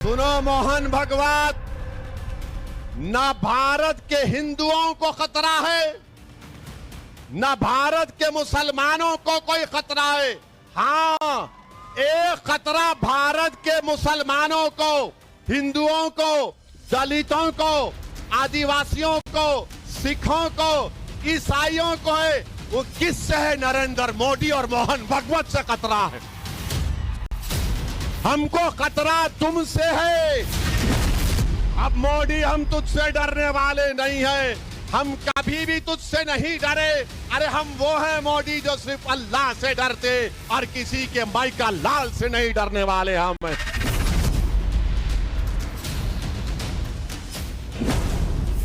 सुनो मोहन भगवत, न भारत के हिंदुओं को खतरा है, न भारत के मुसलमानों को कोई खतरा है। हाँ, एक खतरा भारत के मुसलमानों को, हिंदुओं को, दलितों को, आदिवासियों को, सिखों को, ईसाइयों को है। वो किससे है? नरेंद्र मोदी और मोहन भगवत से खतरा है। हमको खतरा तुमसे है। अब मोदी, हम तुझसे डरने वाले नहीं हैं, हम कभी भी तुझसे नहीं डरे। अरे हम वो हैं मोदी जो सिर्फ अल्लाह से डरते और किसी के माइका लाल से नहीं डरने वाले हम।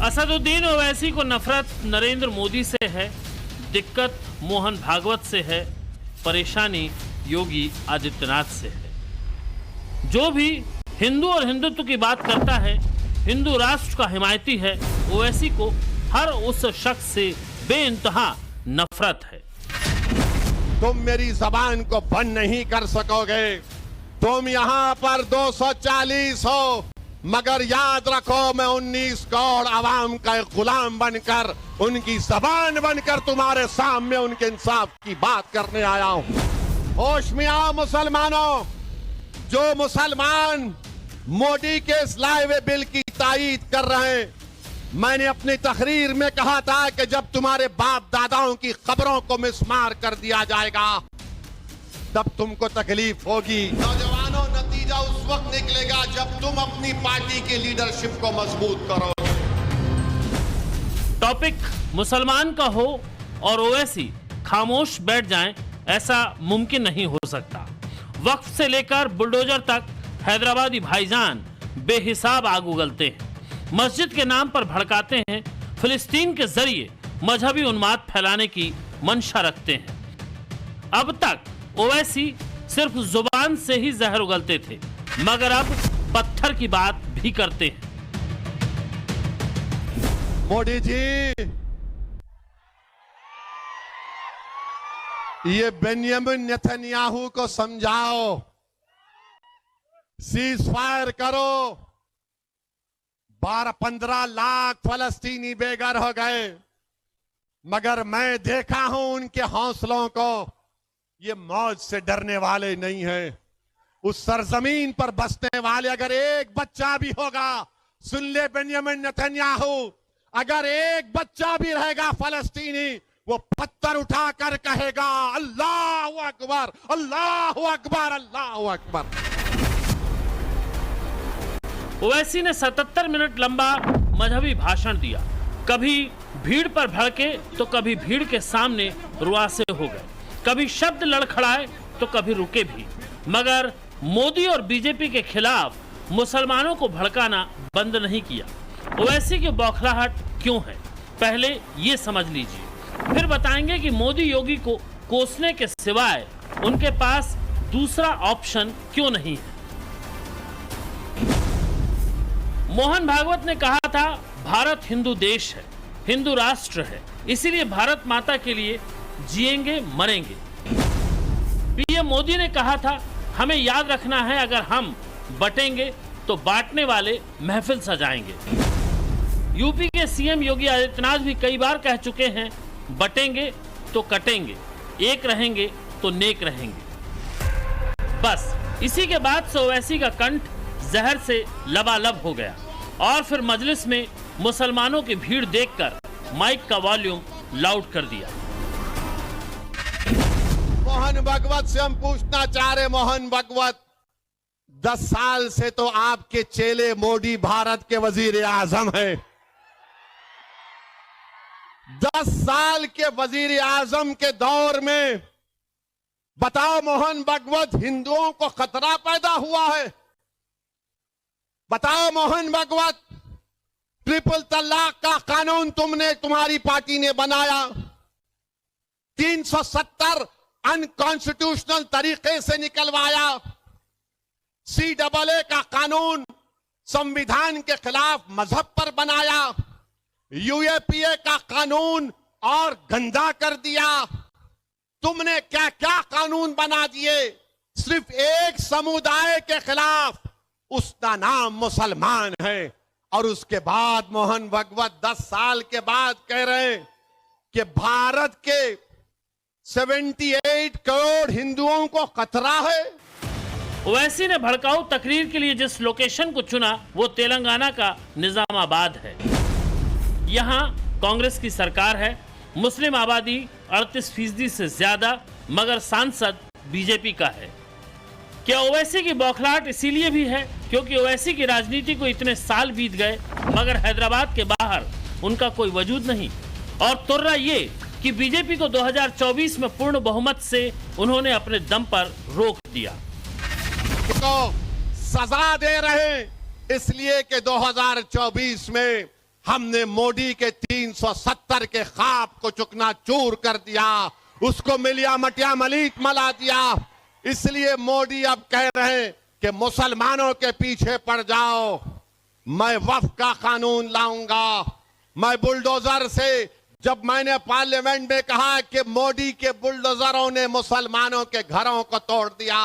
असदुद्दीन ओवैसी को नफरत नरेंद्र मोदी से है, दिक्कत मोहन भागवत से है, परेशानी योगी आदित्यनाथ से है। जो भी हिंदू और हिंदुत्व की बात करता है, हिंदू राष्ट्र का हिमायती है, ओवैसी को हर उस शख्स से बेइंतहा नफरत है। तुम मेरी जबान को बंद नहीं कर सकोगे। तुम यहाँ पर 240 हो, मगर याद रखो मैं 19 करोड़ आवाम का एक गुलाम बनकर, उनकी जबान बनकर तुम्हारे सामने उनके इंसाफ की बात करने आया हूं। होश में आओ मुसलमानों। जो मुसलमान मोदी के इस लाए हुए बिल की तायीद कर रहे हैं, मैंने अपनी तकरीर में कहा था कि जब तुम्हारे बाप दादाओं की खबरों को मिसमार कर दिया जाएगा तब तुमको तकलीफ होगी। नौजवानों, नतीजा उस वक्त निकलेगा जब तुम अपनी पार्टी की लीडरशिप को मजबूत करोगे। टॉपिक मुसलमान का हो और ओवैसी खामोश बैठ जाएं, ऐसा मुमकिन नहीं हो सकता। वक्फ से लेकर बुलडोजर तक हैदराबादी भाईजान बेहिसाब आग उगलते हैं, मस्जिद के नाम पर भड़काते हैं, फिलिस्तीन के जरिए मजहबी उन्माद फैलाने की मंशा रखते हैं। अब तक ओवैसी सिर्फ जुबान से ही जहर उगलते थे, मगर अब पत्थर की बात भी करते हैं। मोदी जी, ये बेंजामिन नेतन्याहू को समझाओ, सीज फायर करो। 12-15 लाख फलस्तीनी बेघर हो गए, मगर मैं देखा हूं उनके हौसलों को। ये मौत से डरने वाले नहीं हैं। उस सरजमीन पर बसने वाले अगर एक बच्चा भी होगा, सुन ले बेंजामिन नेतन्याहू, अगर एक बच्चा भी रहेगा फलस्तीनी, वो पत्थर उठाकर कहेगा अल्लाहू अकबर, अल्लाहू अकबर, अल्लाहू अकबर। ओवैसी ने 77 मिनट लंबा मजहबी भाषण दिया। कभी भीड़ पर भड़के तो कभी भीड़ के सामने रुआसे हो गए, कभी शब्द लड़खड़ाए तो कभी रुके भी, मगर मोदी और बीजेपी के खिलाफ मुसलमानों को भड़काना बंद नहीं किया। ओवैसी की बौखलाहट क्यों है, पहले ये समझ लीजिए, फिर बताएंगे कि मोदी योगी को कोसने के सिवाय उनके पास दूसरा ऑप्शन क्यों नहीं है। मोहन भागवत ने कहा था, भारत हिंदू देश है, हिंदू राष्ट्र है, इसीलिए भारत माता के लिए जिएंगे मरेंगे। पीएम मोदी ने कहा था, हमें याद रखना है, अगर हम बटेंगे तो बांटने वाले महफिल सजाएंगे। यूपी के सीएम योगी आदित्यनाथ भी कई बार कह चुके हैं, बटेंगे तो कटेंगे, एक रहेंगे तो नेक रहेंगे। बस इसी के बाद से ओवैसी का कंठ जहर से लबालब हो गया और फिर मजलिस में मुसलमानों की भीड़ देखकर माइक का वॉल्यूम लाउड कर दिया। मोहन भगवत से हम पूछना चाह रहे, मोहन भगवत, 10 साल से तो आपके चेले मोदी भारत के वजीर आजम हैं। 10 साल के वजीर आजम के दौर में बताओ मोहन भगवत, हिंदुओं को खतरा पैदा हुआ है? बताओ मोहन भगवत, ट्रिपल तलाक का कानून तुम्हारी पार्टी ने बनाया, 370 अनकॉन्स्टिट्यूशनल तरीके से निकलवाया, CAA का कानून संविधान के खिलाफ मजहब पर बनाया, UAPA का कानून और गंदा कर दिया। तुमने क्या क्या कानून बना दिए, सिर्फ एक समुदाय के खिलाफ, उसका नाम मुसलमान है। और उसके बाद मोहन भागवत 10 साल के बाद कह रहे हैं कि भारत के 78 करोड़ हिंदुओं को खतरा है। ओवैसी ने भड़काऊ तकरीर के लिए जिस लोकेशन को चुना वो तेलंगाना का निजामाबाद है। यहाँ कांग्रेस की सरकार है, मुस्लिम आबादी 38% से ज्यादा, मगर सांसद बीजेपी का है। क्या ओवैसी की बौखलाहट इसीलिए भी है क्योंकि ओवैसी की राजनीति को इतने साल बीत गए मगर हैदराबाद के बाहर उनका कोई वजूद नहीं। और तुर्रा ये कि बीजेपी को 2024 में पूर्ण बहुमत से उन्होंने अपने दम पर रोक दिया। तो सजा दे रहे इसलिए कि 2024 में हमने मोदी के 370 के ख्वाब को चूकनाचूर कर दिया, उसको मिलिया मटिया मलिक मला दिया। इसलिए मोदी अब कह रहे हैं कि मुसलमानों के पीछे पड़ जाओ, मैं वक्फ का कानून लाऊंगा। मैं बुलडोजर से, जब मैंने पार्लियामेंट में कहा कि मोदी के बुलडोजरों ने मुसलमानों के घरों को तोड़ दिया,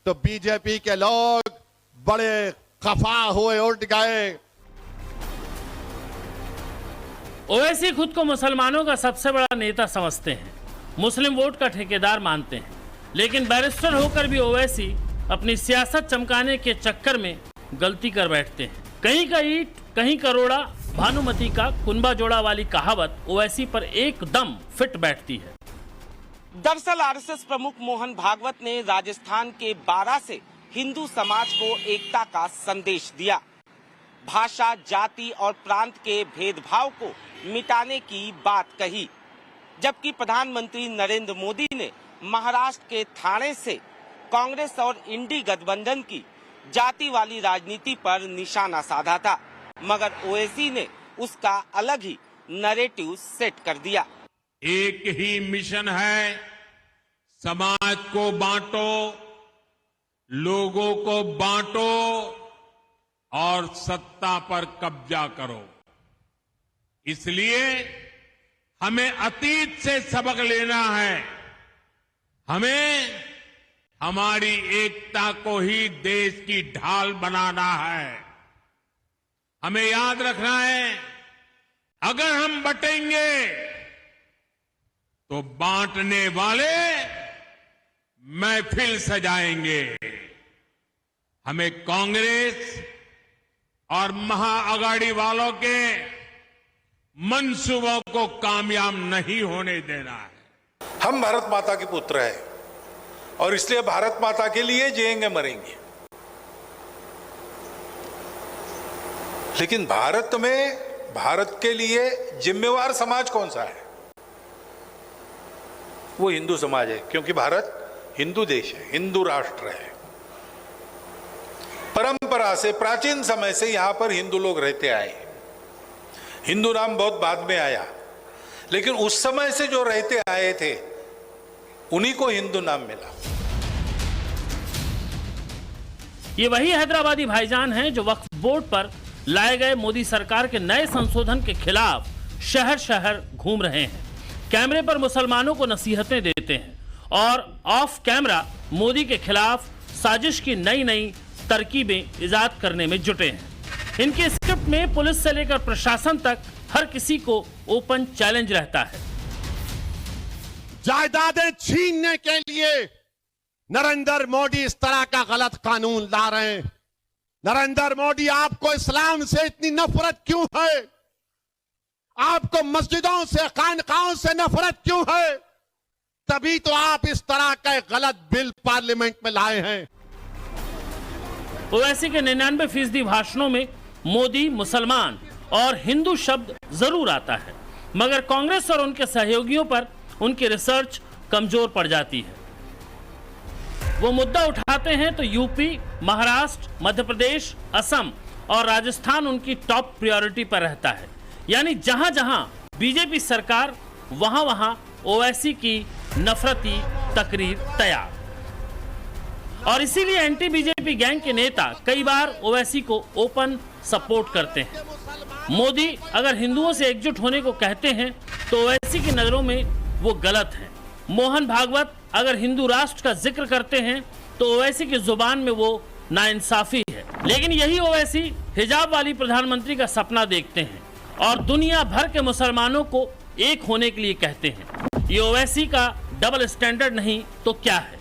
तो बीजेपी के लोग बड़े खफा हुए उठ गए। ओवैसी खुद को मुसलमानों का सबसे बड़ा नेता समझते हैं, मुस्लिम वोट का ठेकेदार मानते हैं, लेकिन बैरिस्टर होकर भी ओवैसी अपनी सियासत चमकाने के चक्कर में गलती कर बैठते हैं। कहीं का ईंट कहीं का रोड़ा, भानुमति का कुनबा जोड़ा वाली कहावत ओवैसी पर एकदम फिट बैठती है। दरअसल आरएसएस प्रमुख मोहन भागवत ने राजस्थान के बारा से हिंदू समाज को एकता का संदेश दिया। भाषा, जाति और प्रांत के भेदभाव को मिटाने की बात कही, जबकि प्रधानमंत्री नरेंद्र मोदी ने महाराष्ट्र के ठाणे से कांग्रेस और इंडी गठबंधन की जाति वाली राजनीति पर निशाना साधा था, मगर ओवैसी ने उसका अलग ही नैरेटिव सेट कर दिया। एक ही मिशन है, समाज को बांटो, लोगों को बांटो और सत्ता पर कब्जा करो। इसलिए हमें अतीत से सबक लेना है। हमें हमारी एकता को ही देश की ढाल बनाना है। हमें याद रखना है, अगर हम बटेंगे तो बांटने वाले महफिल सजाएंगे। हमें कांग्रेस और महाअघाड़ी वालों के मंसूबों को कामयाब नहीं होने देना है। हम भारत माता के पुत्र हैं और इसलिए भारत माता के लिए जिएंगे मरेंगे। लेकिन भारत में भारत के लिए जिम्मेवार समाज कौन सा है? वो हिंदू समाज है, क्योंकि भारत हिंदू देश है, हिंदू राष्ट्र है। परंपरा से प्राचीन समय से यहां पर हिंदू लोग रहते आए। हिंदू नाम बहुत बाद में आया, लेकिन उस समय से जो रहते आए थे उन्हीं को हिंदू नाम मिला। ये वही हैदराबादी भाईजान हैं जो वक्फ बोर्ड पर लाए गए मोदी सरकार के नए संशोधन के खिलाफ शहर शहर घूम रहे हैं, कैमरे पर मुसलमानों को नसीहतें देते हैं और ऑफ कैमरा मोदी के खिलाफ साजिश की नई नई तरकीबें इजाद करने में जुटे हैं। इनके स्क्रिप्ट में पुलिस से लेकर प्रशासन तक हर किसी को ओपन चैलेंज रहता है। जायदादें छीनने के लिए नरेंद्र मोदी इस तरह का गलत कानून ला रहे हैं। नरेंद्र मोदी, आपको इस्लाम से इतनी नफरत क्यों है? आपको मस्जिदों से, खानकाहों से नफरत क्यों है? तभी तो आप इस तरह का गलत बिल पार्लियामेंट में लाए हैं। ओवैसी के 99% भाषणों में मोदी, मुसलमान और हिंदू शब्द जरूर आता है, मगर कांग्रेस और उनके सहयोगियों पर उनकी रिसर्च कमजोर पड़ जाती है। वो मुद्दा उठाते हैं तो यूपी, महाराष्ट्र, मध्य प्रदेश, असम और राजस्थान उनकी टॉप प्रायोरिटी पर रहता है। यानी जहां जहां बीजेपी सरकार, वहां वहां ओवैसी की नफरती तकरीर तैयार। और इसीलिए एंटी बीजेपी गैंग के नेता कई बार ओवैसी को ओपन सपोर्ट करते हैं। मोदी अगर हिंदुओं से एकजुट होने को कहते हैं तो ओवैसी की नजरों में वो गलत है। मोहन भागवत अगर हिंदू राष्ट्र का जिक्र करते हैं तो ओवैसी की जुबान में वो नाइंसाफी है। लेकिन यही ओवैसी हिजाब वाली प्रधानमंत्री का सपना देखते हैं और दुनिया भर के मुसलमानों को एक होने के लिए कहते हैं। ये ओवैसी का डबल स्टैंडर्ड नहीं तो क्या है?